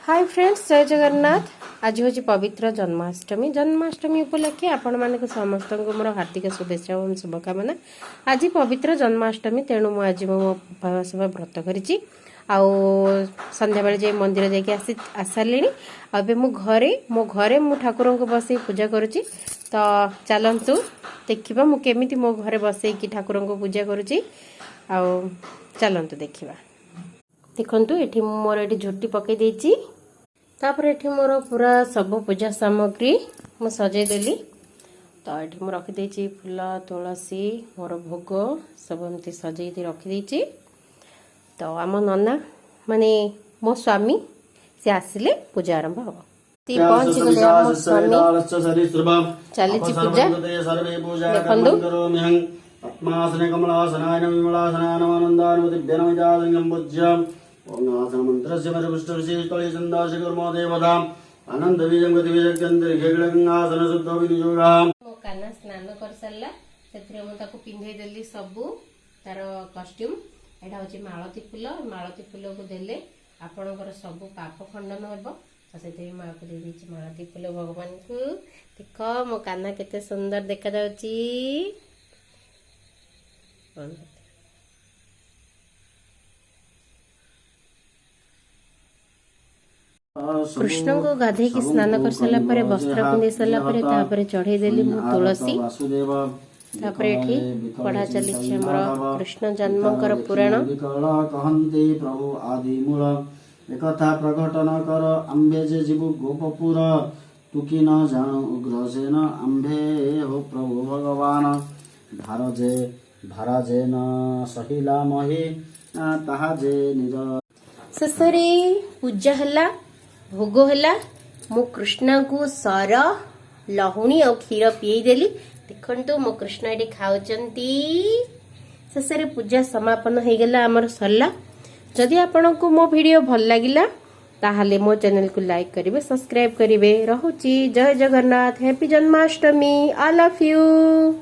Hi friends, जय जगन्नाथ। आज हूँ पवित्र जन्माष्टमी उपलक्षे आपण मानक समस्त मोर हार्दिक शुभेच्छा और शुभकामना। आज पवित्र जन्माष्टमी तेणु मुझे आज मो उपवास व्रत करी संध्या बेले जाई मंदिर जाके आसारे अबे मो घरे मु ठाकुर को बसई पूजा करुच्ची। तो चलतु देखा मु केमी मो घरे बसई ठाकुर को पूजा करुच्ची। चलतु देखा देखु ये मोर ये झोटी पकई देची तापर ये मोर पूरा सब पूजा सामग्री मु सजेदेली। तो ये मुझे रखिदे फूल तुलसी मोर भोग सब एमती सजे रखिदे। तो आम नना माने मो स्वामी से आसिले पूजा आरंभ हम पहुंची गले आम स्वामी चली पूजा देखु मंत्रस्य मरुष्टविशेषतले चंदास्य कर्म देवता आनंद बीजं गति विजक्यंतर घेगलंगासन शुद्ध विनियोगा मो काना स्नान कर सरला सेथरे मो ताको पिंधे देली सब तार कॉस्ट्यूम। एटा होची मालती फूल को देले आपणकर सब पाप खंडन हेबो। तो सेथरे मां को दे दीची मालती फूल भगवान को। देखो मो काना केते सुंदर देखा जाउची। कृष्ण को गाधे की स्नान कर सारा पर वस्त्र पिंधे सारा पर तापर चढ़े देली मु तुलसी। तापर एठी पढ़ा चली हमर कृष्ण जन्मकर पुराण। कहन्ते प्रभु आदि मूल एकथा प्रकटन कर अम्बे जे जीव गोपपुर तुकी न जानो उग्रसेन अम्बे हो प्रभु भगवान धारा जे न सहिला मही ताहा जे निज ससरे पूजा हला भोग हला। मो कृष्ण को सर लहुणी और क्षीर पीई देली। देखंतु मो कृष्ण ये खाउचंती। शेषे पूजा समापन हो गला आमर सरला। जदि आपण को मो वीडियो भल लागिला ताहाले मो चैनल को लाइक करिवे, सब्सक्राइब करिवे। रहुची जय Jagannath. Happy Janmashtami. I love you.